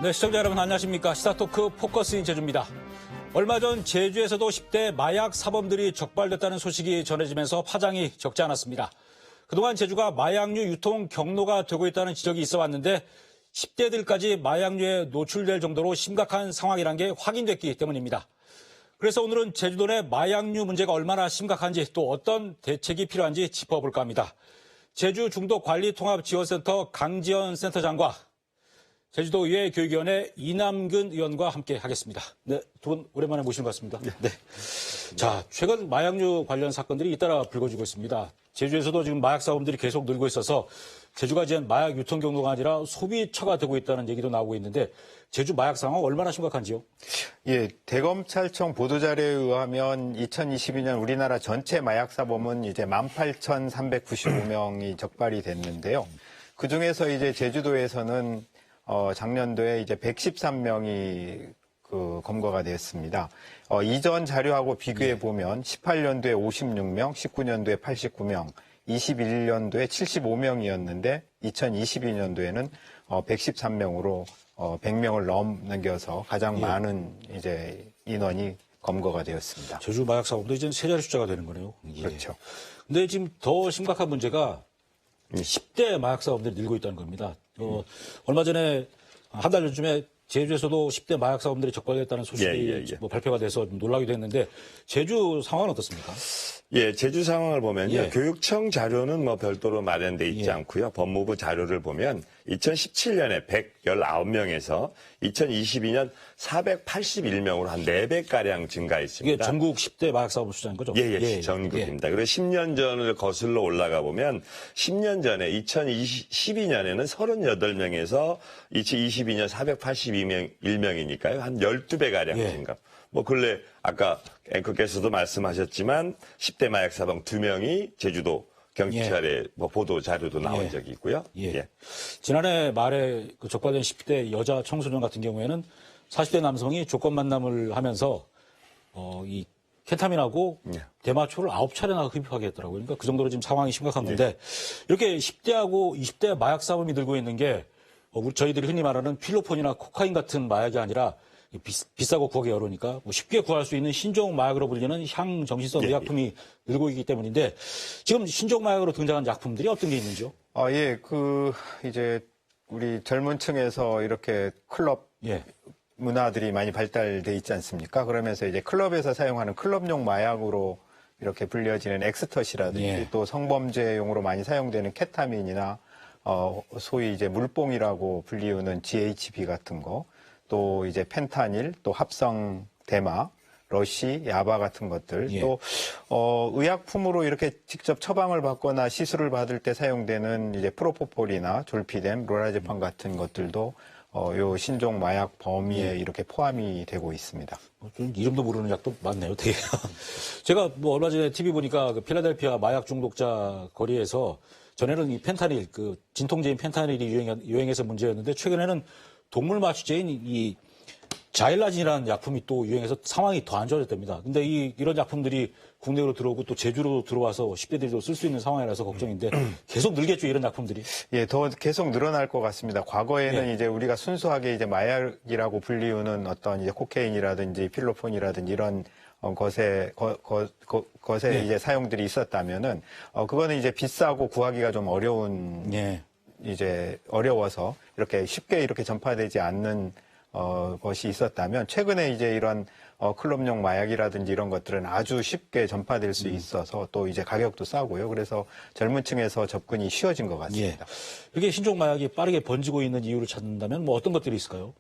네, 시청자 여러분 안녕하십니까. 시사토크 포커스인 제주입니다. 얼마 전 제주에서도 10대 마약 사범들이 적발됐다는 소식이 전해지면서 파장이 적지 않았습니다. 그동안 제주가 마약류 유통 경로가 되고 있다는 지적이 있어 왔는데 10대들까지 마약류에 노출될 정도로 심각한 상황이란 게 확인됐기 때문입니다. 그래서 오늘은 제주도 내 마약류 문제가 얼마나 심각한지 또 어떤 대책이 필요한지 짚어볼까 합니다. 제주중독관리통합지원센터 강지연 센터장과 제주도의회 교육위원회 이남근 의원과 함께 하겠습니다. 네, 두 분 오랜만에 모신 것 같습니다. 네. 자, 최근 마약류 관련 사건들이 잇따라 불거지고 있습니다. 제주에서도 지금 마약 사범들이 계속 늘고 있어서 제주가 이제 마약 유통 경로가 아니라 소비처가 되고 있다는 얘기도 나오고 있는데 제주 마약 상황 얼마나 심각한지요? 예, 대검찰청 보도자료에 의하면 2022년 우리나라 전체 마약 사범은 이제 18,395명이 적발이 됐는데요. 그 중에서 이제 제주도에서는 작년도에 이제 113명이 검거가 되었습니다. 이전 자료하고 비교해 보면 18년도에 56명, 19년도에 89명, 21년도에 75명이었는데 2022년도에는 113명으로 100명을 넘겨서 가장 많은 이제 인원이 검거가 되었습니다. 제주 마약 사범도 이제 세 자리 숫자가 되는 거네요. 예. 그렇죠. 근데 지금 더 심각한 문제가 10대 마약 사범들이 늘고 있다는 겁니다. 얼마 전에 한 달 전쯤에 제주에서도 10대 마약 사범들이 적발됐다는 소식이 발표가 돼서 놀라기도 했는데 제주 상황은 어떻습니까? 예, 제주 상황을 보면요. 교육청 자료는 뭐 별도로 마련돼 있지 않고요. 법무부 자료를 보면 2017년에 119명에서 2022년 481명으로 한 4배가량 증가했습니다. 이게 전국 10대 마약 사범 숫자인 거죠? 예, 전국입니다. 그리고 10년 전을 거슬러 올라가 보면 10년 전에 2012년에는 38명에서 2022년 481명이니까요. 한 12배가량 증가. 뭐 근래 아까 앵커께서도 말씀하셨지만 10대 마약 사범 2명이 제주도 경찰의 뭐 보도 자료도 나온 적이 있고요. 지난해 말에 그 적발된 10대 여자 청소년 같은 경우에는 40대 남성이 조건 만남을 하면서 이 케타민하고 대마초를 9차례나 흡입하게 했더라고요. 그러니까 그 정도로 지금 상황이 심각한 건데 이렇게 10대하고 20대 마약 사범이 늘고 있는 게 저희들이 흔히 말하는 필로폰이나 코카인 같은 마약이 아니라 비싸고 구하기 어려우니까 쉽게 구할 수 있는 신종 마약으로 불리는 향정신성 의약품이 늘고 있기 때문인데 지금 신종 마약으로 등장한 약품들이 어떤 게 있는지요? 이제 우리 젊은 층에서 이렇게 클럽 문화들이 많이 발달돼 있지 않습니까? 그러면서 이제 클럽에서 사용하는 클럽용 마약으로 이렇게 불려지는 엑스터시라든지 또 성범죄용으로 많이 사용되는 케타민이나 소위 이제 물뽕이라고 불리우는 GHB 같은 거, 또 이제 펜타닐, 또 합성 대마, 러시, 야바 같은 것들, 또 의약품으로 이렇게 직접 처방을 받거나 시술을 받을 때 사용되는 이제 프로포폴이나 졸피뎀, 로라제판 같은 것들도 요 신종 마약 범위에 이렇게 포함이 되고 있습니다. 좀 이름도 모르는 약도 많네요, 되게. 제가 뭐 얼마 전에 TV 보니까 그 필라델피아 마약 중독자 거리에서 전에는 이 펜타닐, 그 진통제인 펜타닐이 유행해서 문제였는데 최근에는 동물 마취제인 이 자일라진이라는 약품이 또 유행해서 상황이 더 안 좋아졌답니다. 근데 이런 약품들이 국내로 들어오고 또 제주로 들어와서 10대들도 쓸 수 있는 상황이라서 걱정인데 계속 늘겠죠, 이런 약품들이? 예, 더 계속 늘어날 것 같습니다. 과거에는 이제 우리가 순수하게 이제 마약이라고 불리우는 어떤 이제 코케인이라든지 필로폰이라든지 이런 것에 이제 사용들이 있었다면은 그거는 이제 비싸고 구하기가 좀 어려운 이제 어려워서 이렇게 쉽게 이렇게 전파되지 않는 것이 있었다면 최근에 이제 이런 클럽용 마약이라든지 이런 것들은 아주 쉽게 전파될 수 있어서 또 이제 가격도 싸고요. 그래서 젊은 층에서 접근이 쉬워진 것 같습니다. 이게 신종 마약이 빠르게 번지고 있는 이유를 찾는다면 뭐 어떤 것들이 있을까요?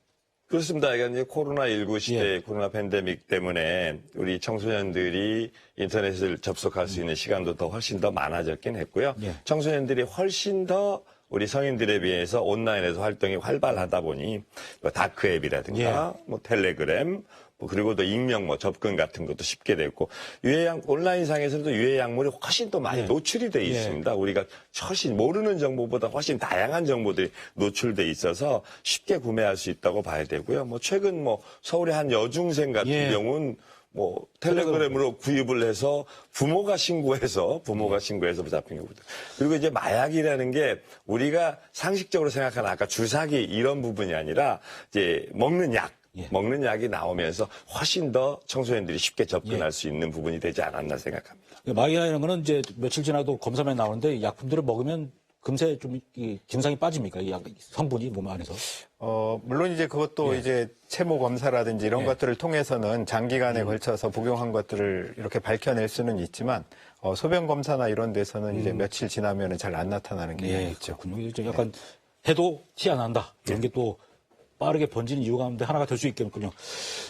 그렇습니다. 이게 코로나19 시대 코로나 팬데믹 때문에 우리 청소년들이 인터넷을 접속할 수 있는 시간도 훨씬 더 많아졌긴 했고요. 청소년들이 훨씬 더 우리 성인들에 비해서 온라인에서 활동이 활발하다 보니 뭐 다크앱이라든가 뭐 텔레그램 그리고 또 익명 접근 같은 것도 쉽게 됐고 온라인상에서도 유해 약물이 훨씬 더 많이 노출이 돼 있습니다. 우리가 훨씬 모르는 정보보다 훨씬 다양한 정보들이 노출돼 있어서 쉽게 구매할 수 있다고 봐야 되고요. 최근 서울의 한 여중생 같은 경우는 뭐 텔레그램으로 구입을 해서 부모가 신고해서 잡힌 경우도. 그리고 이제 마약이라는 게 우리가 상식적으로 생각하는 아까 주사기 이런 부분이 아니라 이제 먹는 약. 먹는 약이 나오면서 훨씬 더 청소년들이 쉽게 접근할 수 있는 부분이 되지 않았나 생각합니다. 마약이라는 거는 이제 며칠 지나도 검사만 나오는데 약품들을 먹으면 금세 좀 이 증상이 빠집니까? 이 성분이 몸 안에서? 물론 이제 그것도 이제 채모 검사라든지 이런 것들을 통해서는 장기간에 걸쳐서 복용한 것들을 이렇게 밝혀낼 수는 있지만 소변 검사나 이런 데서는 이제 며칠 지나면은 잘 안 나타나는 경향이 있죠. 그렇군요. 이제 약간 해도 티 안 난다. 이런 게 또 빠르게 번지는 이유 가운데 하나가 될 수 있겠군요.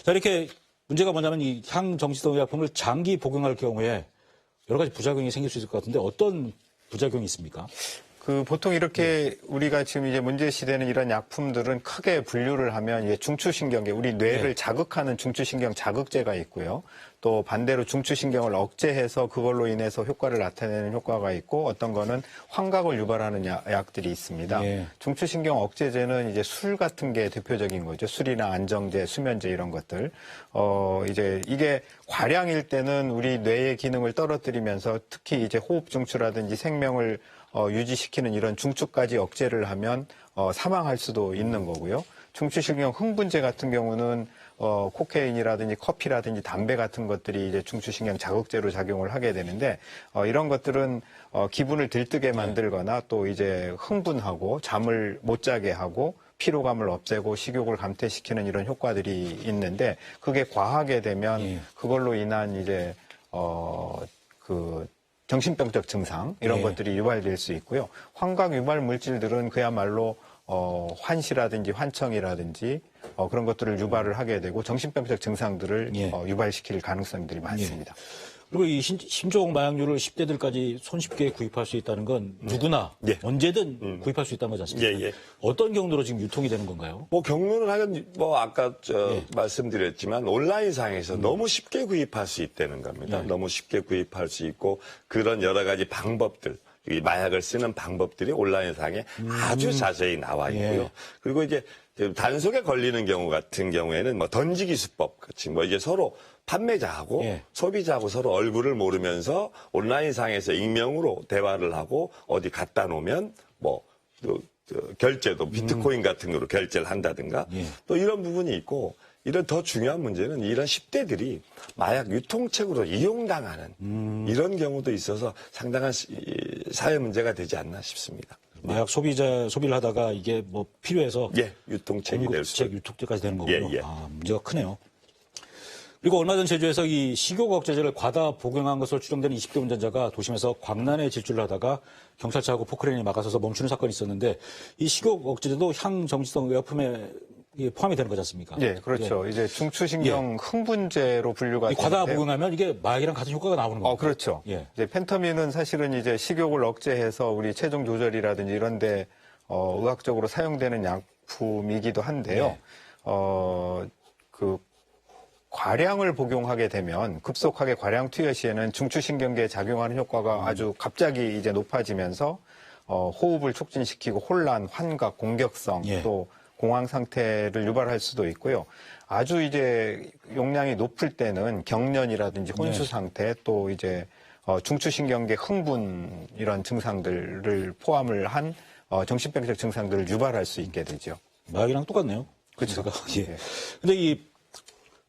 자, 이렇게 문제가 뭐냐면 이 향정신성 의약품을 장기 복용할 경우에 여러 가지 부작용이 생길 수 있을 것 같은데 어떤 부작용이 있습니까? 보통 이렇게 우리가 지금 이제 문제시되는 이런 약품들은 크게 분류를 하면 이제 중추신경계, 우리 뇌를 자극하는 중추신경 자극제가 있고요. 또 반대로 중추신경을 억제해서 그걸로 인해서 효과를 나타내는 효과가 있고 어떤 거는 환각을 유발하는 약들이 있습니다. 중추신경 억제제는 이제 술 같은 게 대표적인 거죠. 술이나 안정제, 수면제 이런 것들. 이제 이게 과량일 때는 우리 뇌의 기능을 떨어뜨리면서 특히 이제 호흡 중추라든지 생명을 유지시키는 이런 중추까지 억제를 하면 사망할 수도 있는 거고요. 중추신경 흥분제 같은 경우는 코케인이라든지 커피라든지 담배 같은 것들이 이제 중추신경 자극제로 작용을 하게 되는데 이런 것들은 기분을 들뜨게 만들거나 또 이제 흥분하고 잠을 못 자게 하고 피로감을 없애고 식욕을 감퇴시키는 이런 효과들이 있는데 그게 과하게 되면 그걸로 인한 이제 정신병적 증상 이런 것들이 유발될 수 있고요. 환각 유발 물질들은 그야말로 환시라든지 환청이라든지 그런 것들을 유발을 하게 되고 정신병적 증상들을 유발시킬 가능성들이 많습니다. 그리고 이 심조흡 마약류를 10대들까지 손쉽게 구입할 수 있다는 건 누구나 언제든 구입할 수 있다는 거지 않습니까? 어떤 경로로 지금 유통이 되는 건가요? 뭐 경로는 하여간 뭐 아까 말씀드렸지만 온라인상에서 너무 쉽게 구입할 수 있다는 겁니다. 너무 쉽게 구입할 수 있고 그런 여러 가지 방법들 이 마약을 쓰는 방법들이 온라인상에 아주 자세히 나와 있고요. 그리고 이제 단속에 걸리는 경우 같은 경우에는 뭐 던지기 수법 같이 뭐 이제 서로 판매자하고 소비자하고 서로 얼굴을 모르면서 온라인상에서 익명으로 대화를 하고 어디 갖다 놓으면 뭐 결제도 비트코인 같은 거로 결제를 한다든가 또 이런 부분이 있고 이런 더 중요한 문제는 이런 10대들이 마약 유통책으로 이용당하는 이런 경우도 있어서 상당한 사회 문제가 되지 않나 싶습니다. 마약 소비를 하다가 이게 뭐 필요해서 유통책이 될 수 유통책까지 되는 거군요. 문제가 크네요. 그리고 얼마 전 제주에서 이 식욕 억제제를 과다 복용한 것으로 추정되는 20대 운전자가 도심에서 광란에 질주를 하다가 경찰차하고 포크레인이 막아서서 멈추는 사건이 있었는데 이 식욕 억제제도 향정신성 의약품에 포함이 되는 거지 않습니까? 그렇죠. 이제 중추신경 흥분제로 분류가 되는데요. 과다 복용하면 이게 마약이랑 같은 효과가 나오는 거죠. 그렇죠. 이제 펜터민은 사실은 이제 식욕을 억제해서 우리 체중 조절이라든지 이런데 의학적으로 사용되는 약품이기도 한데요. 과량을 복용하게 되면 급속하게 과량 투여 시에는 중추신경계에 작용하는 효과가 아주 갑자기 이제 높아지면서 호흡을 촉진시키고 혼란, 환각, 공격성 또 공황 상태를 유발할 수도 있고요. 아주 이제 용량이 높을 때는 경련이라든지 혼수 상태 또 이제 중추신경계 흥분 이런 증상들을 포함을 한 정신병적 증상들을 유발할 수 있게 되죠. 마약이랑 똑같네요. 그렇죠. 근데 이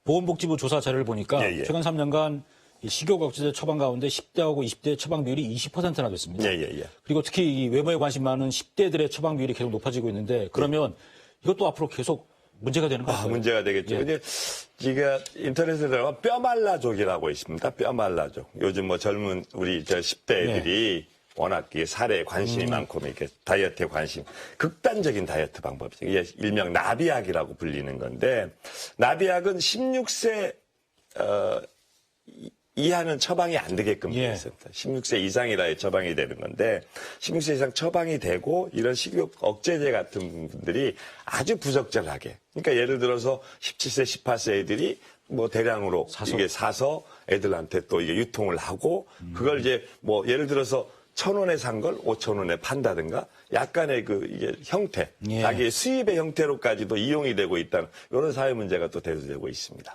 보건복지부 조사 자료를 보니까 최근 3년간 이 식욕 억제제 처방 가운데 10대하고 20대 처방 비율이 20%나 됐습니다. 그리고 특히 이 외모에 관심 많은 10대들의 처방 비율이 계속 높아지고 있는데 그러면 이것도 앞으로 계속 문제가 되는 거예요? 문제가 되겠죠. 근데 지금 인터넷에 들어가면 뼈말라족이라고 있습니다. 뼈말라족. 요즘 뭐 젊은 우리 10대들이 워낙 살에 관심이 많고 이렇게 다이어트에 관심, 극단적인 다이어트 방법이죠. 이게 일명 나비약이라고 불리는 건데 나비약은 16세 이하는 처방이 안 되게끔 되어 있습니다. 16세 이상이라야 처방이 되는 건데 16세 이상 처방이 되고 이런 식욕 억제제 같은 분들이 아주 부적절하게 그러니까 예를 들어서 17세 18세 애들이 뭐 대량으로 이게 사서 애들한테 또 이게 유통을 하고 그걸 이제 뭐 예를 들어서 1,000원에 산 걸 5,000원에 판다든가 약간의 이게 형태, 자기의 수입의 형태로까지도 이용이 되고 있다는 이런 사회 문제가 또 대두되고 있습니다.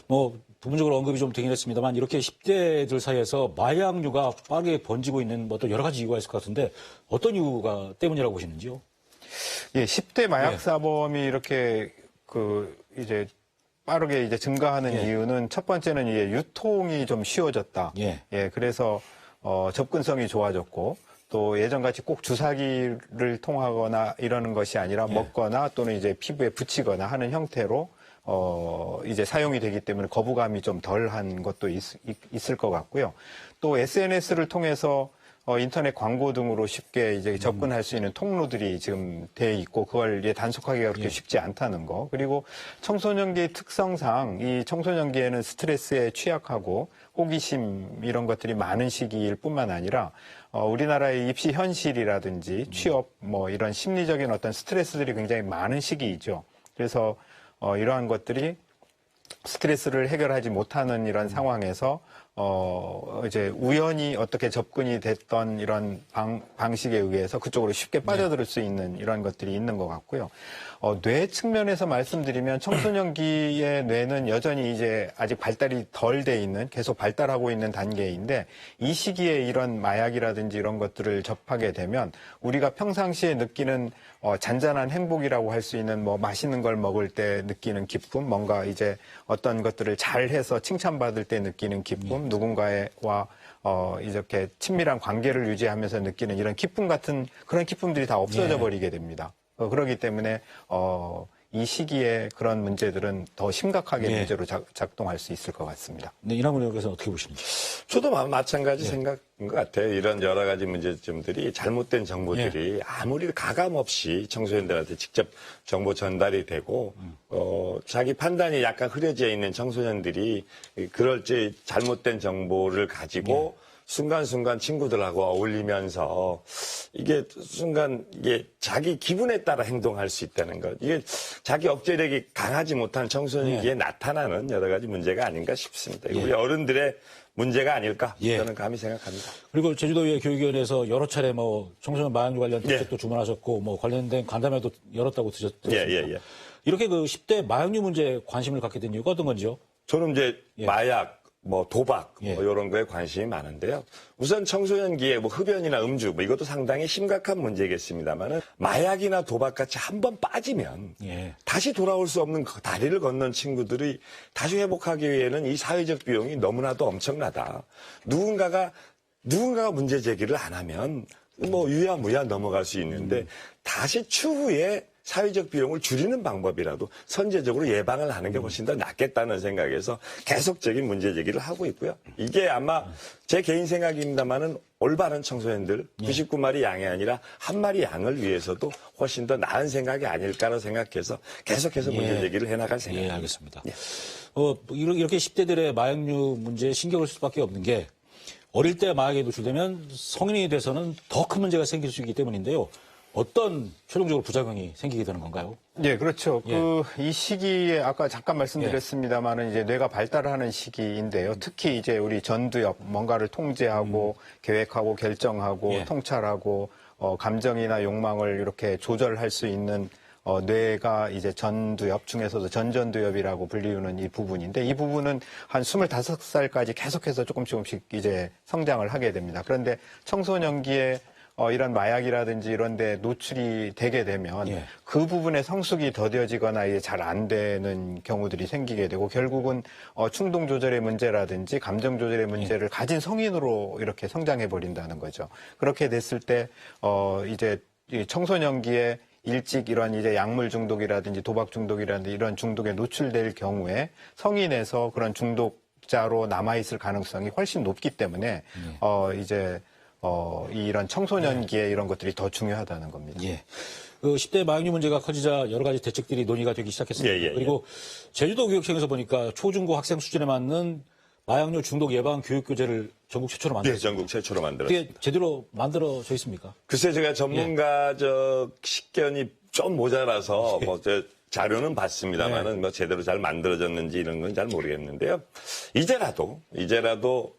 뭐 부분적으로 언급이 좀 되긴 했습니다만 이렇게 10대들 사이에서 마약류가 빠르게 번지고 있는 뭐 또 여러 가지 이유가 있을 것 같은데 어떤 이유가 때문이라고 보시는지요? 예, 10대 마약 사범이 이렇게 이제 빠르게 이제 증가하는 이유는 첫 번째는 이게 유통이 좀 쉬워졌다. 예, 그래서 접근성이 좋아졌고 또 예전같이 꼭 주사기를 통하거나 이러는 것이 아니라 먹거나 또는 이제 피부에 붙이거나 하는 형태로 이제 사용이 되기 때문에 거부감이 좀 덜한 것도 있을 것 같고요. 또 SNS를 통해서 인터넷 광고 등으로 쉽게 이제 접근할 수 있는 통로들이 지금 돼 있고 그걸 이제 단속하기가 그렇게 쉽지 않다는 거. 그리고 청소년기의 특성상 이 청소년기에는 스트레스에 취약하고 호기심 이런 것들이 많은 시기일 뿐만 아니라 우리나라의 입시 현실이라든지 취업 뭐 이런 심리적인 어떤 스트레스들이 굉장히 많은 시기이죠. 그래서 이러한 것들이 스트레스를 해결하지 못하는 이런 상황에서 이제 우연히 어떻게 접근이 됐던 이런 방식에 의해서 그쪽으로 쉽게 빠져들 수 있는 이런 것들이 있는 것 같고요. 뇌 측면에서 말씀드리면 청소년기의 뇌는 여전히 이제 아직 발달이 덜 돼 있는 계속 발달하고 있는 단계인데 이 시기에 이런 마약이라든지 이런 것들을 접하게 되면 우리가 평상시에 느끼는 잔잔한 행복이라고 할 수 있는 뭐 맛있는 걸 먹을 때 느끼는 기쁨, 뭔가 이제 어떤 것들을 잘해서 칭찬받을 때 느끼는 기쁨, 누군가와 이렇게 친밀한 관계를 유지하면서 느끼는 이런 기쁨 같은 그런 기쁨들이 다 없어져 버리게 됩니다. 그렇기 때문에 이 시기에 그런 문제들은 더 심각하게 문제로 작동할 수 있을 것 같습니다. 네, 이남훈 의원께서는 어떻게 보시는지? 저도 마찬가지 생각인 것 같아요. 이런 여러 가지 문제점들이 잘못된 정보들이 아무리 가감 없이 청소년들한테 직접 정보 전달이 되고 자기 판단이 약간 흐려져 있는 청소년들이 그럴 때 잘못된 정보를 가지고 순간순간 친구들하고 어울리면서 이게 순간 이게 자기 기분에 따라 행동할 수 있다는 것. 이게 자기 억제력이 강하지 못한 청소년기에 나타나는 여러 가지 문제가 아닌가 싶습니다. 우리 어른들의 문제가 아닐까 저는 감히 생각합니다. 그리고 제주도의 교육위원회에서 여러 차례 뭐 청소년 마약류 관련 대책도 주문하셨고 뭐 관련된 간담회도 열었다고 들었습니다. 이렇게 그 10대 마약류 문제에 관심을 갖게 된 이유가 어떤 건지요? 저는 이제 마약 뭐 도박 뭐 이런 거에 관심이 많은데요. 우선 청소년기에 뭐 흡연이나 음주 뭐 이것도 상당히 심각한 문제겠습니다만은 마약이나 도박 같이 한번 빠지면 다시 돌아올 수 없는 다리를 건넌 친구들이 다시 회복하기 위해는 이 사회적 비용이 너무나도 엄청나다. 누군가가 문제 제기를 안 하면 뭐 유야무야 넘어갈 수 있는데 다시 추후에 사회적 비용을 줄이는 방법이라도 선제적으로 예방을 하는 게 훨씬 더 낫겠다는 생각에서 계속적인 문제 제기를 하고 있고요. 이게 아마 제 개인 생각입니다만은 올바른 청소년들 99마리 양이 아니라 한 마리 양을 위해서도 훨씬 더 나은 생각이 아닐까라고 생각해서 계속해서 문제 제기를 해나갈 생각입니다. 알겠습니다. 이렇게 10대들의 마약류 문제에 신경을 쓸 수밖에 없는 게 어릴 때 마약에 노출되면 성인이 돼서는 더 큰 문제가 생길 수 있기 때문인데요. 어떤 최종적으로 부작용이 생기게 되는 건가요? 네, 그렇죠. 이 시기에 아까 잠깐 말씀드렸습니다만은 이제 뇌가 발달하는 시기인데요. 특히 이제 우리 전두엽, 뭔가를 통제하고 계획하고 결정하고 통찰하고 감정이나 욕망을 이렇게 조절할 수 있는 뇌가 이제 전두엽 중에서도 전전두엽이라고 불리우는 이 부분인데 이 부분은 한 25살까지 계속해서 조금씩 이제 성장을 하게 됩니다. 그런데 청소년기에 이런 마약이라든지 이런 데 노출이 되게 되면 그 부분에 성숙이 더뎌지거나 이제 잘 안 되는 경우들이 생기게 되고 결국은 충동 조절의 문제라든지 감정 조절의 문제를 가진 성인으로 이렇게 성장해 버린다는 거죠. 그렇게 됐을 때 이제 이 청소년기에 일찍 이런 이제 약물 중독이라든지 도박 중독이라든지 이런 중독에 노출될 경우에 성인에서 그런 중독자로 남아있을 가능성이 훨씬 높기 때문에 이런 청소년기에 이런 것들이 더 중요하다는 겁니다. 그 10대 마약류 문제가 커지자 여러 가지 대책들이 논의가 되기 시작했습니다. 그리고 제주도 교육청에서 보니까 초중고 학생 수준에 맞는 마약류 중독 예방 교육 교재를 전국 최초로 만들었습니다. 전국 최초로 만들었습니다. 그게 제대로 만들어져 있습니까? 글쎄 제가 전문가적 식견이 좀 모자라서 자료는 봤습니다만은 뭐 제대로 잘 만들어졌는지 이런 건 잘 모르겠는데요. 이제라도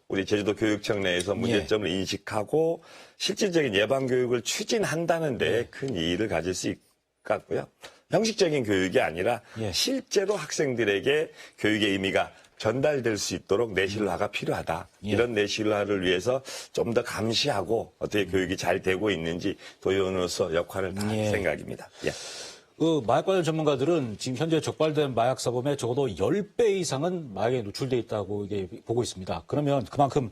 우리 제주도 교육청 내에서 문제점을 인식하고 실질적인 예방 교육을 추진한다는 데 큰 이의를 가질 수 있을 것 같고요. 형식적인 교육이 아니라 실제로 학생들에게 교육의 의미가 전달될 수 있도록 내실화가 필요하다. 예. 이런 내실화를 위해서 좀 더 감시하고 어떻게 교육이 잘 되고 있는지 도의원으로서 역할을 다할 예. 생각입니다. 예. 그 마약 관련 전문가들은 지금 현재 적발된 마약 사범의 적어도 10배 이상은 마약에 노출돼 있다고 이게 보고 있습니다. 그러면 그만큼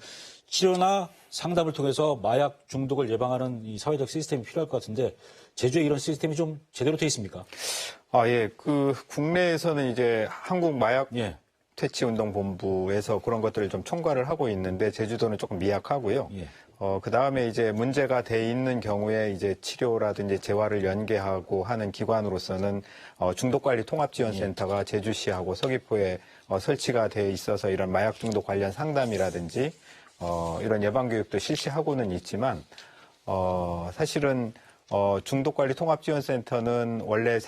치료나 상담을 통해서 마약 중독을 예방하는 이 사회적 시스템이 필요할 것 같은데 제주에 이런 시스템이 좀 제대로 돼 있습니까? 예. 국내에서는 이제 한국 마약 예. 퇴치운동본부에서 그런 것들을 좀 총괄을 하고 있는데 제주도는 조금 미약하고요. 예. 그 다음에 이제 문제가 돼 있는 경우에 이제 치료라든지 재활을 연계하고 하는 기관으로서는 중독관리통합지원센터가 제주시하고 서귀포에 설치가 돼 있어서 이런 마약 중독 관련 상담이라든지 이런 예방교육도 실시하고는 있지만 사실은 중독관리통합지원센터는 원래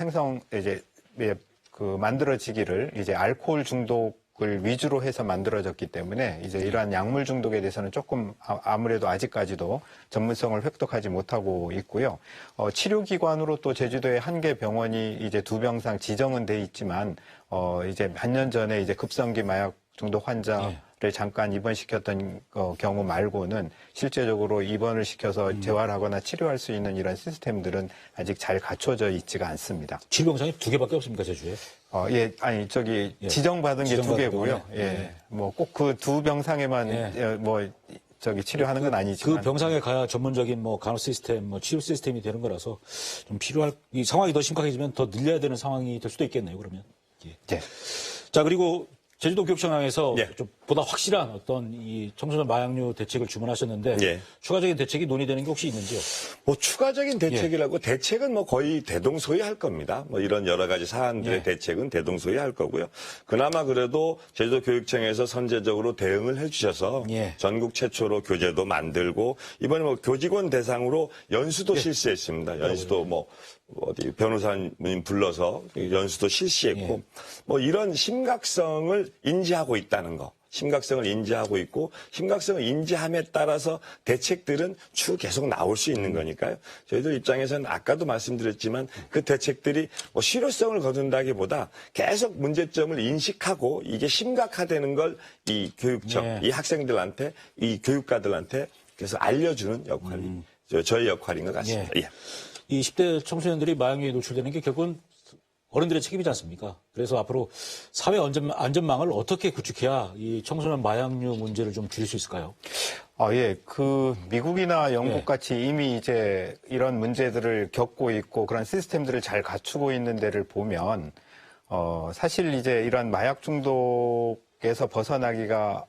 만들어지기를 이제 알코올 중독을 위주로 해서 만들어졌기 때문에 이제 이러한 약물 중독에 대해서는 조금 아무래도 아직까지도 전문성을 획득하지 못하고 있고요. 치료기관으로 또 제주도에 한 개 병원이 이제 2병상 지정은 돼 있지만 이제 몇 년 전에 이제 급성기 마약 중독 환자를 잠깐 입원시켰던 경우 말고는 실제적으로 입원을 시켜서 재활하거나 치료할 수 있는 이런 시스템들은 아직 잘 갖춰져 있지가 않습니다. 치료병상이 2개밖에 없습니까, 제주에? 지정받은 게 2개고요. 예. 뭐 꼭 그 2병상에만 치료하는 건 아니지만. 그 병상에 가야 전문적인 뭐 간호 시스템, 뭐 치료 시스템이 되는 거라서 좀 필요할, 이 상황이 더 심각해지면 더 늘려야 되는 상황이 될 수도 있겠네요, 그러면. 예. 예. 자, 그리고 제주도 교육청장에서 예. 좀 보다 확실한 어떤 이 청소년 마약류 대책을 주문하셨는데 예. 추가적인 대책이 논의되는 게 혹시 있는지요? 뭐 추가적인 대책이라고 대책은 뭐 거의 대동소이할 겁니다. 뭐 이런 여러 가지 사안들의 예. 대책은 대동소이할 거고요. 그나마 그래도 제주도 교육청에서 선제적으로 대응을 해주셔서 예. 전국 최초로 교재도 만들고 이번에 뭐 교직원 대상으로 연수도 실시했습니다. 연수도 뭐 어디 변호사님 불러서 연수도 실시했고 뭐 이런 심각성을 인지하고 있다는 거. 심각성을 인지하고 있고 심각성을 인지함에 따라서 대책들은 추후 계속 나올 수 있는 거니까요. 저희들 입장에서는 아까도 말씀드렸지만 그 대책들이 뭐 실효성을 거둔다기보다 계속 문제점을 인식하고 이게 심각하다는 걸 이 교육청, 이 학생들한테, 이 교육가들한테 계속 알려주는 역할이 저희 역할인 것 같습니다. 예. 이 10대 청소년들이 마약류에 노출되는 게 결국은 어른들의 책임이지 않습니까? 그래서 앞으로 사회 안전망을 어떻게 구축해야 이 청소년 마약류 문제를 좀 줄일 수 있을까요? 미국이나 영국 같이 이미 이제 이런 문제들을 겪고 있고 그런 시스템들을 잘 갖추고 있는 데를 보면, 사실 이제 이런 마약 중독에서 벗어나기가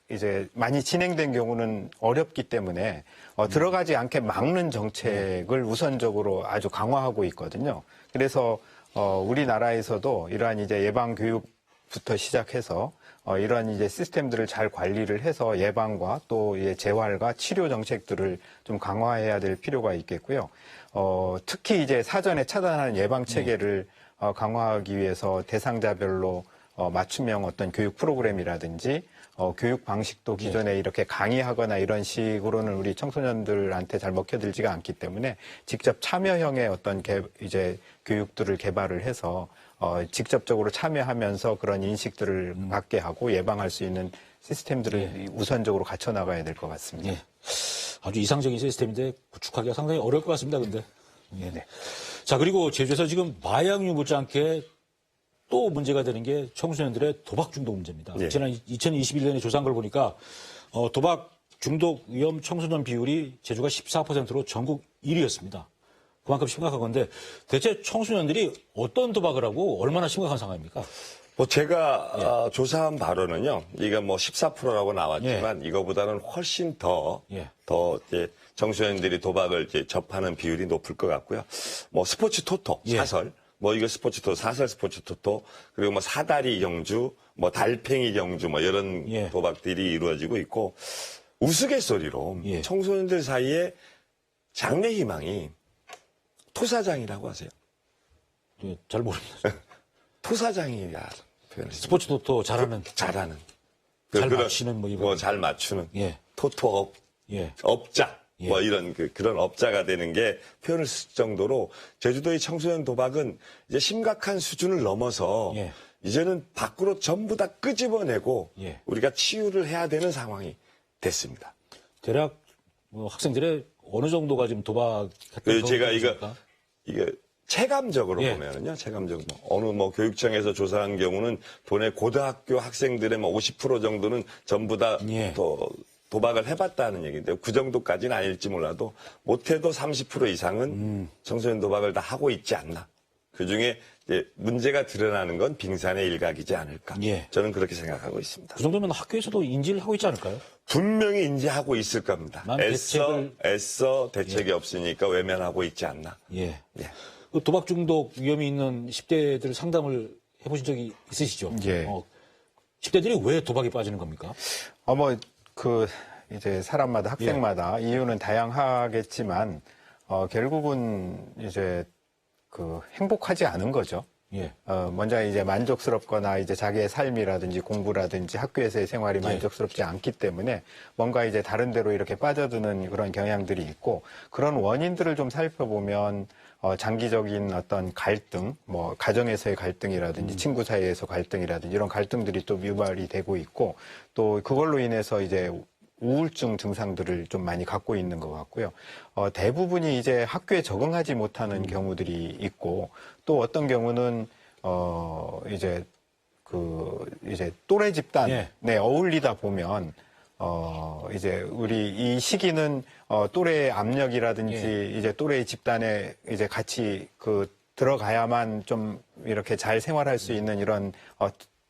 이제 많이 진행된 경우는 어렵기 때문에 들어가지 않게 막는 정책을 우선적으로 아주 강화하고 있거든요. 그래서 우리나라에서도 이러한 이제 예방 교육부터 시작해서 이러한 이제 시스템들을 잘 관리를 해서 예방과 또 재활과 치료 정책들을 좀 강화해야 될 필요가 있겠고요. 특히 이제 사전에 차단하는 예방 체계를 강화하기 위해서 대상자별로 맞춤형 어떤 교육 프로그램이라든지 교육 방식도 기존에 이렇게 강의하거나 이런 식으로는 우리 청소년들한테 잘 먹혀들지가 않기 때문에 직접 참여형의 어떤 이제 교육들을 개발을 해서 직접적으로 참여하면서 그런 인식들을 갖게 하고 예방할 수 있는 시스템들을 우선적으로 갖춰 나가야 될 것 같습니다. 예. 아주 이상적인 시스템인데 구축하기가 상당히 어려울 것 같습니다. 근데. 네. 자, 그리고 제주에서 지금 마약류 못지않게 또 문제가 되는 게 청소년들의 도박 중독 문제입니다. 예. 지난 2021년에 조사한 걸 보니까 도박 중독 위험 청소년 비율이 제주가 14%로 전국 1위였습니다. 그만큼 심각한 건데 대체 청소년들이 어떤 도박을 하고 얼마나 심각한 상황입니까? 뭐 제가 조사한 바로는요. 이게 뭐 14%라고 나왔지만 이거보다는 훨씬 더 이제 청소년들이 도박을 이제 접하는 비율이 높을 것 같고요. 뭐 스포츠 토토, 사설, 뭐 이거 스포츠 토토, 사설 스포츠 토토, 그리고 뭐 사다리 경주, 뭐 달팽이 경주, 뭐 이런 도박들이 이루어지고 있고 우스갯소리로 청소년들 사이에 장래 희망이 토사장이라고 하세요. 잘 모릅니다. 토사장이야 표현을. 스포츠 토토 잘하는. 잘하는. 잘 맞추는 뭐 이런. 잘 맞추는. 예. 토토업. 예. 업자. 뭐 이런 그런 업자가 되는 게 표현을 쓸 정도로 제주도의 청소년 도박은 이제 심각한 수준을 넘어서 이제는 밖으로 전부 다 끄집어내고 예. 우리가 치유를 해야 되는 상황이 됐습니다. 대략 뭐 학생들의 어느 정도가 지금 도박했던 그래서 제가 경우가 이게 체감적으로 예. 보면은요, 체감적으로 어느 교육청에서 조사한 경우는 도내 고등학교 학생들의 50% 정도는 전부 다 예. 도박을 해봤다는 얘기인데요. 그 정도까지는 아닐지 몰라도 못해도 30% 이상은 청소년 도박을 다 하고 있지 않나. 그 중에 이제 문제가 드러나는 건 빙산의 일각이지 않을까. 예. 저는 그렇게 생각하고 있습니다. 그 정도면 학교에서도 인지를 하고 있지 않을까요? 분명히 인지하고 있을 겁니다. 난 애써 대책이 없으니까 외면하고 있지 않나. 예. 예. 그 도박 중독 위험이 있는 10대들 상담을 해보신 적이 있으시죠? 예. 10대들이 왜 도박에 빠지는 겁니까? 이제 사람마다 학생마다 이유는 다양하겠지만, 결국은 이제 행복하지 않은 거죠. 예. 먼저 이제 만족스럽거나 이제 자기의 삶이라든지 공부라든지 학교에서의 생활이 만족스럽지 않기 때문에 뭔가 이제 다른 데로 이렇게 빠져드는 그런 경향들이 있고, 그런 원인들을 좀 살펴보면 장기적인 어떤 갈등, 뭐 가정에서의 갈등이라든지 친구 사이에서 갈등이라든지 이런 갈등들이 또 유발이 되고 있고, 또 그걸로 인해서 이제 우울증 증상들을 좀 많이 갖고 있는 것 같고요. 대부분이 이제 학교에 적응하지 못하는 경우들이 있고, 또 어떤 경우는 이제 또래 집단에 어울리다 보면 이제 우리 이 시기는 또래의 압력이라든지 이제 또래 집단에 이제 같이 들어가야만 좀 이렇게 잘 생활할 수 있는 이런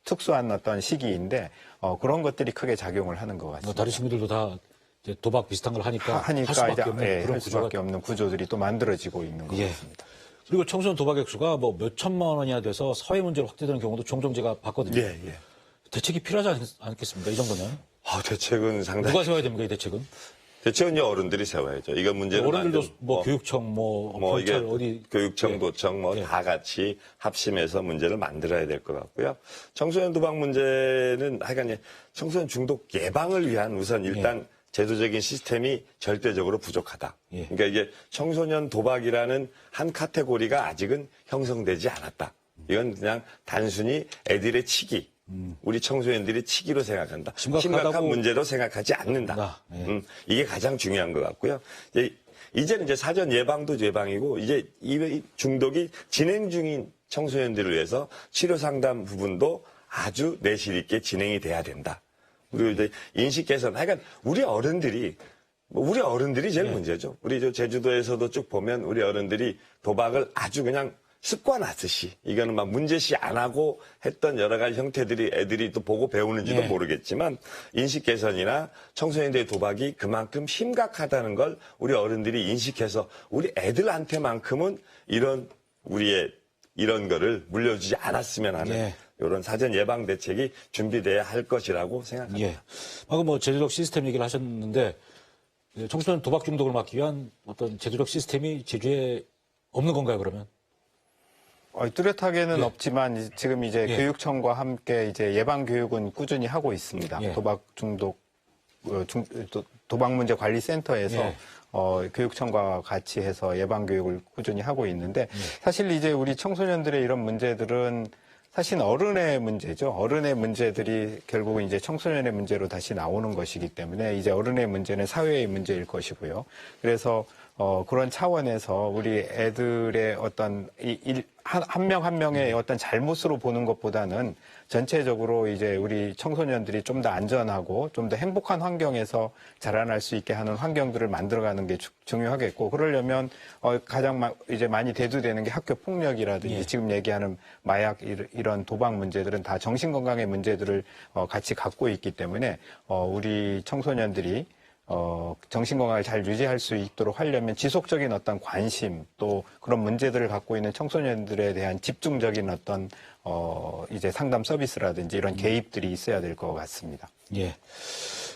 특수한 어떤 시기인데 그런 것들이 크게 작용을 하는 것 같습니다. 다른 친구들도 다 이제 도박 비슷한 걸 하니까 할 수밖에 없는 그런 수밖에 없는 구조들이 또 만들어지고 있는 것 같습니다. 그리고 청소년 도박 액수가 뭐 몇 천만 원이나 돼서 사회 문제로 확대되는 경우도 종종 제가 봤거든요. 예. 대책이 필요하지 않겠습니까? 이 정도면. 대책은 상당히. 누가 세워야 됩니까, 이 대책은? 대책은 어른들이 세워야죠. 이거 문제는 어른들도 교육청, 경찰 어디 교육청, 도청 다 같이 합심해서 문제를 만들어야 될 것 같고요. 청소년 도박 문제는 하여간 청소년 중독 예방을 위한 우선 일단 제도적인 시스템이 절대적으로 부족하다. 그러니까 이게 청소년 도박이라는 한 카테고리가 아직은 형성되지 않았다. 이건 그냥 단순히 애들의 치기. 우리 청소년들이 치기로 생각한다. 심각한 문제로 생각하지 않는다. 이게 가장 중요한 것 같고요. 이제는 이제 사전 예방도 예방이고 이제 이 중독이 진행 중인 청소년들을 위해서 치료 상담 부분도 아주 내실 있게 진행이 돼야 된다. 그리고 이제 인식 개선. 하여간 우리 어른들이 제일 문제죠. 우리 제주도에서도 쭉 보면 우리 어른들이 도박을 아주 그냥 습관하듯이 이거는 막 문제시 안 하고 했던 여러 가지 형태들이 애들이 또 보고 배우는지도 모르겠지만 인식 개선이나 청소년들의 도박이 그만큼 심각하다는 걸 우리 어른들이 인식해서 우리 애들한테만큼은 이런 거를 물려주지 않았으면 하는 이런 사전 예방 대책이 준비돼야 할 것이라고 생각합니다. 방금 제도적 시스템 얘기를 하셨는데 청소년 도박 중독을 막기 위한 어떤 제도적 시스템이 제주에 없는 건가요, 그러면? 뚜렷하게는 없지만 지금 이제 교육청과 함께 이제 예방 교육은 꾸준히 하고 있습니다. 도박 중독 도박 문제 관리 센터에서 교육청과 같이 해서 예방 교육을 꾸준히 하고 있는데 사실 이제 우리 청소년들의 이런 문제들은 사실 어른의 문제죠. 어른의 문제들이 결국은 이제 청소년의 문제로 다시 나오는 것이기 때문에 이제 어른의 문제는 사회의 문제일 것이고요. 그래서 그런 차원에서 우리 애들의 어떤 한 명 한 명의 어떤 잘못으로 보는 것보다는 전체적으로 이제 우리 청소년들이 좀 더 안전하고 좀 더 행복한 환경에서 자라날 수 있게 하는 환경들을 만들어가는 게 중요하겠고, 그러려면 가장 이제 많이 대두되는 게 학교 폭력이라든지 지금 얘기하는 마약 이런 도박 문제들은 다 정신건강의 문제들을 같이 갖고 있기 때문에 우리 청소년들이 정신건강을 잘 유지할 수 있도록 하려면 지속적인 어떤 관심 또 그런 문제들을 갖고 있는 청소년들에 대한 집중적인 어떤 이제 상담 서비스라든지 이런 개입들이 있어야 될 것 같습니다.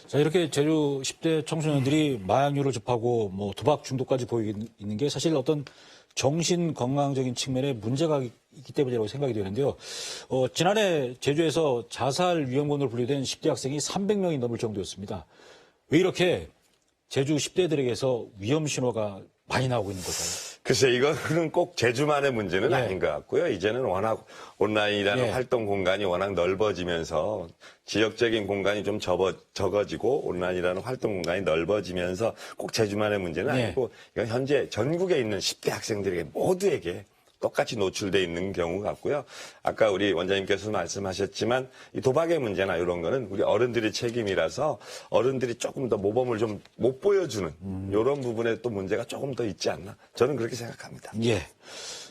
자, 이렇게 제주 10대 청소년들이 마약류를 접하고 도박 중독까지 보이는 게 사실 어떤 정신 건강적인 측면에 문제가 있기 때문이라고 생각이 되는데요. 지난해 제주에서 자살 위험군으로 분류된 10대 학생이 300명이 넘을 정도였습니다. 왜 이렇게 제주 10대들에게서 위험 신호가 많이 나오고 있는 걸까요? 글쎄, 이거는 꼭 제주만의 문제는 예. 아닌 것 같고요. 이제는 워낙 온라인이라는 예. 활동 공간이 워낙 넓어지면서 지역적인 공간이 좀 적어지고 온라인이라는 활동 공간이 넓어지면서 꼭 제주만의 문제는 예. 아니고 이건 현재 전국에 있는 10대 학생들에게 모두에게 똑같이 노출돼 있는 경우 같고요. 아까 우리 원장님께서 말씀하셨지만 이 도박의 문제나 이런 거는 우리 어른들의 책임이라서 어른들이 조금 더 모범을 좀 못 보여주는 이런 부분에 또 문제가 조금 더 있지 않나. 저는 그렇게 생각합니다. 예.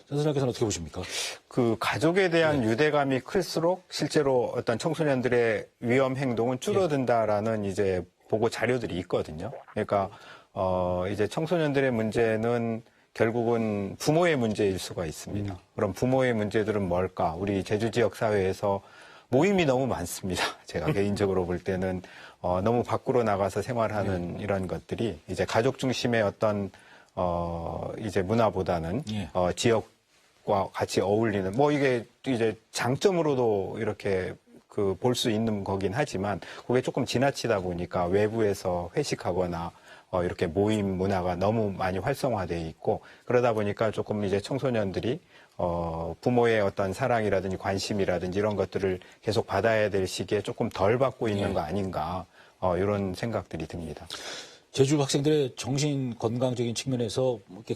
전 선생님께서는 어떻게 보십니까? 그 가족에 대한 유대감이 클수록 실제로 어떤 청소년들의 위험 행동은 줄어든다라는 이제 보고 자료들이 있거든요. 그러니까 이제 청소년들의 문제는 결국은 부모의 문제일 수가 있습니다. 그럼 부모의 문제들은 뭘까? 우리 제주 지역 사회에서 모임이 너무 많습니다. 제가 개인적으로 볼 때는 너무 밖으로 나가서 생활하는 이런 것들이 이제 가족 중심의 어떤 이제 문화보다는 지역과 같이 어울리는 뭐 이게 이제 장점으로도 이렇게 그 볼 수 있는 거긴 하지만 그게 조금 지나치다 보니까 외부에서 회식하거나 이렇게 모임 문화가 너무 많이 활성화되어 있고 그러다 보니까 조금 이제 청소년들이 부모의 어떤 사랑이라든지 관심이라든지 이런 것들을 계속 받아야 될 시기에 조금 덜 받고 있는 거 아닌가 이런 생각들이 듭니다. 제주 학생들의 정신 건강적인 측면에서 이렇게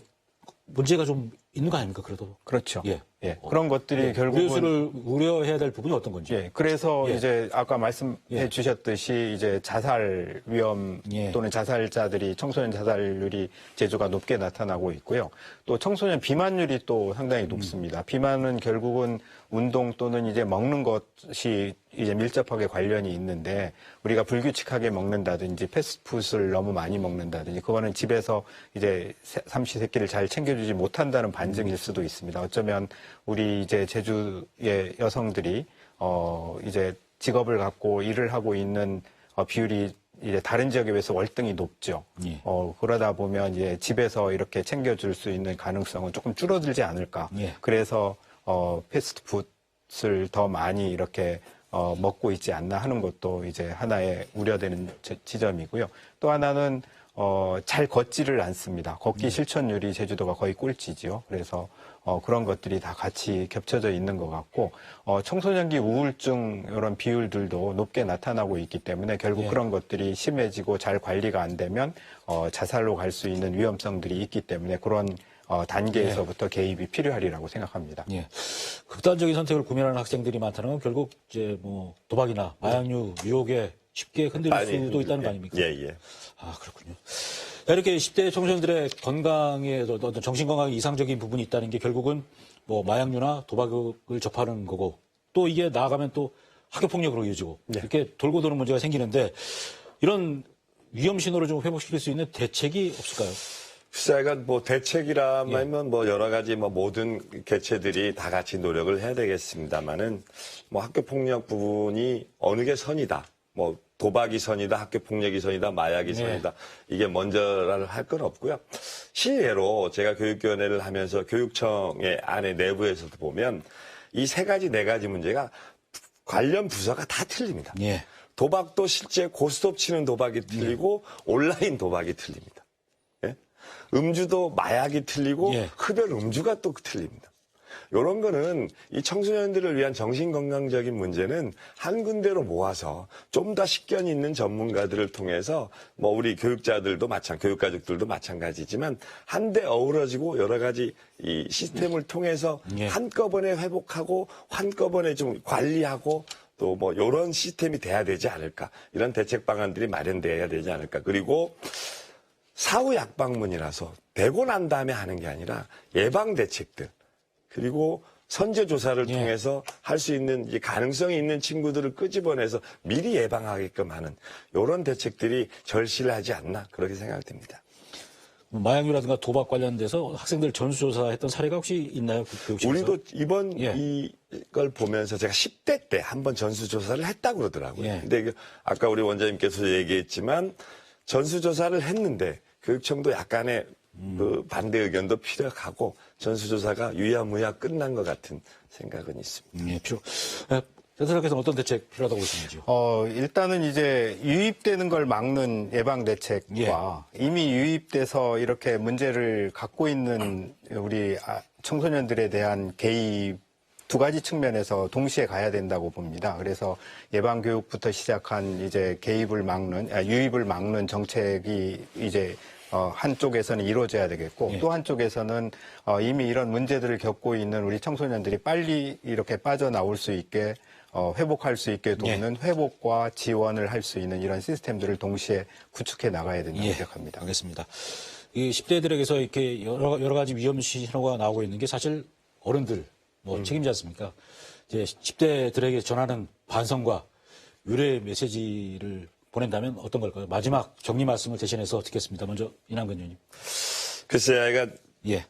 문제가 좀 있는 거 아닙니까? 그래도 그렇죠. 예. 그런 것들이 결국은 우려해야 될 부분이 어떤 건지. 그래서 이제 아까 말씀해 주셨듯이 이제 자살 위험 예. 또는 자살자들이 청소년 자살률이 제주가 높게 나타나고 있고요. 또 청소년 비만율이 또 상당히 높습니다. 비만은 결국은 운동 또는 이제 먹는 것이 이제 밀접하게 관련이 있는데 우리가 불규칙하게 먹는다든지 패스트푸드를 너무 많이 먹는다든지 그거는 집에서 이제 삼시세끼를 잘 챙겨주지 못한다는 반증일 수도 있습니다. 어쩌면 우리 이제 제주의 여성들이 이제 직업을 갖고 일을 하고 있는 비율이 이제 다른 지역에 비해서 월등히 높죠. 예. 그러다 보면 이제 집에서 이렇게 챙겨줄 수 있는 가능성은 조금 줄어들지 않을까. 예. 그래서 패스트푸드를 더 많이 이렇게 먹고 있지 않나 하는 것도 이제 하나의 우려되는 지점이고요. 또 하나는 잘 걷지를 않습니다. 걷기 실천율이 제주도가 거의 꼴찌지요. 그래서 그런 것들이 다 같이 겹쳐져 있는 것 같고 청소년기 우울증 이런 비율들도 높게 나타나고 있기 때문에 결국 그런 것들이 심해지고 잘 관리가 안 되면 자살로 갈 수 있는 위험성들이 있기 때문에 그런 단계에서부터 개입이 필요하리라고 생각합니다. 예. 극단적인 선택을 고민하는 학생들이 많다는 건 결국 이제 뭐 도박이나 마약류 유혹에 쉽게 흔들릴 수도 있다는 거 아닙니까? 예. 아, 그렇군요. 이렇게 10대 청소년들의 건강에 어떤 정신건강에 이상적인 부분이 있다는 게 결국은 뭐 마약류나 도박을 접하는 거고 또 이게 나아가면 또 학교폭력으로 이어지고 이렇게 돌고 도는 문제가 생기는데 이런 위험 신호를 좀 회복시킬 수 있는 대책이 없을까요? 글쎄, 뭐 대책이라면 뭐 여러 가지 뭐 모든 개체들이 다 같이 노력을 해야 되겠습니다만은 뭐 학교 폭력 부분이 어느 게 선이다. 뭐 도박이 선이다, 학교 폭력이 선이다, 마약이 선이다. 이게 먼저를 할 건 없고요. 실례로 제가 교육위원회를 하면서 교육청의 안에 내부에서도 보면 이 세 가지, 네 가지 문제가 관련 부서가 다 틀립니다. 예. 도박도 실제 고스톱 치는 도박이 틀리고 온라인 도박이 틀립니다. 예? 음주도 마약이 틀리고 흡연 음주가 또 틀립니다. 이런 거는 이 청소년들을 위한 정신건강적인 문제는 한 군데로 모아서 좀 더 식견이 있는 전문가들을 통해서 뭐 우리 교육자들도 교육가족들도 마찬가지지만 한데 어우러지고 여러 가지 이 시스템을 통해서 한꺼번에 회복하고 한꺼번에 좀 관리하고 또 뭐 이런 시스템이 돼야 되지 않을까. 이런 대책 방안들이 마련돼야 되지 않을까. 그리고 사후 약방문이라서 되고 난 다음에 하는 게 아니라 예방 대책들. 그리고 선제 조사를 통해서 할 수 있는 이 가능성이 있는 친구들을 끄집어내서 미리 예방하게끔 하는 이런 대책들이 절실하지 않나 그렇게 생각됩니다. 마약류라든가 도박 관련돼서 학생들 전수조사했던 사례가 혹시 있나요? 우리도 이번 이걸 보면서 제가 10대 때 한번 전수조사를 했다고 그러더라고요. 근데 아까 우리 원장님께서 얘기했지만 전수조사를 했는데 교육청도 약간의 그 반대 의견도 필요하고 전수조사가 유야무야 끝난 것 같은 생각은 있습니다. 센터장께서는 어떤 대책 필요하다고 보시는지요? 일단은 이제 유입되는 걸 막는 예방 대책과 이미 유입돼서 이렇게 문제를 갖고 있는 우리 청소년들에 대한 개입 두 가지 측면에서 동시에 가야 된다고 봅니다. 그래서 예방 교육부터 시작한 이제 개입을 막는, 유입을 막는 정책이 이제 한쪽에서는 이루어져야 되겠고 또 한쪽에서는 이미 이런 문제들을 겪고 있는 우리 청소년들이 빨리 이렇게 빠져나올 수 있게 회복할 수 있게 도우는 회복과 지원을 할 수 있는 이런 시스템들을 동시에 구축해 나가야 된다고 생각합니다. 알겠습니다. 이 10대들에게서 이렇게 여러 가지 위험 신호가 나오고 있는 게 사실 어른들 책임지 않습니까? 이제 10대들에게 전하는 반성과 유례 메시지를 보낸다면 어떤 걸까요? 마지막 정리 말씀을 대신해서 듣겠습니다. 먼저 이남근 의원님. 글쎄요, 예.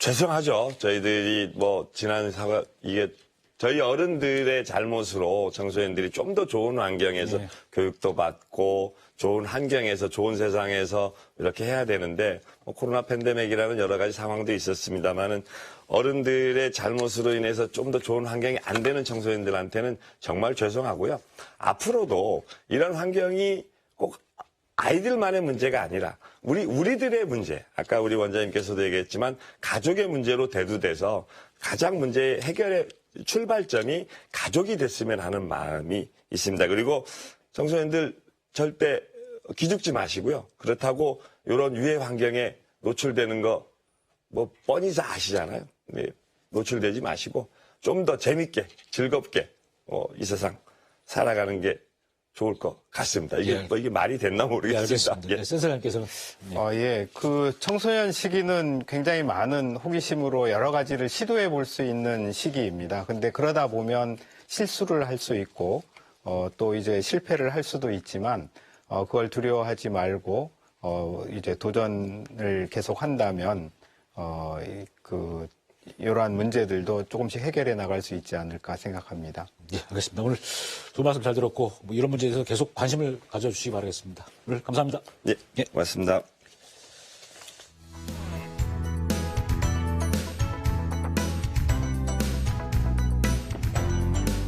죄송하죠. 저희들이 지난 사과 이게 저희 어른들의 잘못으로 청소년들이 좀 더 좋은 환경에서 교육도 받고 좋은 환경에서 좋은 세상에서 이렇게 해야 되는데 코로나 팬데믹이라는 여러 가지 상황도 있었습니다만은 어른들의 잘못으로 인해서 좀 더 좋은 환경이 안 되는 청소년들한테는 정말 죄송하고요. 앞으로도 이런 환경이 꼭 아이들만의 문제가 아니라 우리들의 문제, 아까 우리 원장님께서도 얘기했지만 가족의 문제로 대두돼서 가장 문제 해결의 출발점이 가족이 됐으면 하는 마음이 있습니다. 그리고 청소년들 절대 기죽지 마시고요. 그렇다고 이런 유해 환경에 노출되는 거 뻔히 다 아시잖아요. 네, 노출되지 마시고 좀 더 재밌게 즐겁게 이 세상 살아가는 게 좋을 것 같습니다. 이게 말이 됐나 모르겠습니다. 알겠습니다. 센터장께서는 그 청소년 시기는 굉장히 많은 호기심으로 여러 가지를 시도해 볼 수 있는 시기입니다. 근데 그러다 보면 실수를 할 수 있고 또 이제 실패를 할 수도 있지만 그걸 두려워하지 말고 이제 도전을 계속 한다면 이러한 문제들도 조금씩 해결해 나갈 수 있지 않을까 생각합니다. 예, 알겠습니다. 오늘 두 말씀 잘 들었고 이런 문제에 대해서 계속 관심을 가져주시기 바라겠습니다. 오늘 감사합니다. 예, 고맙습니다.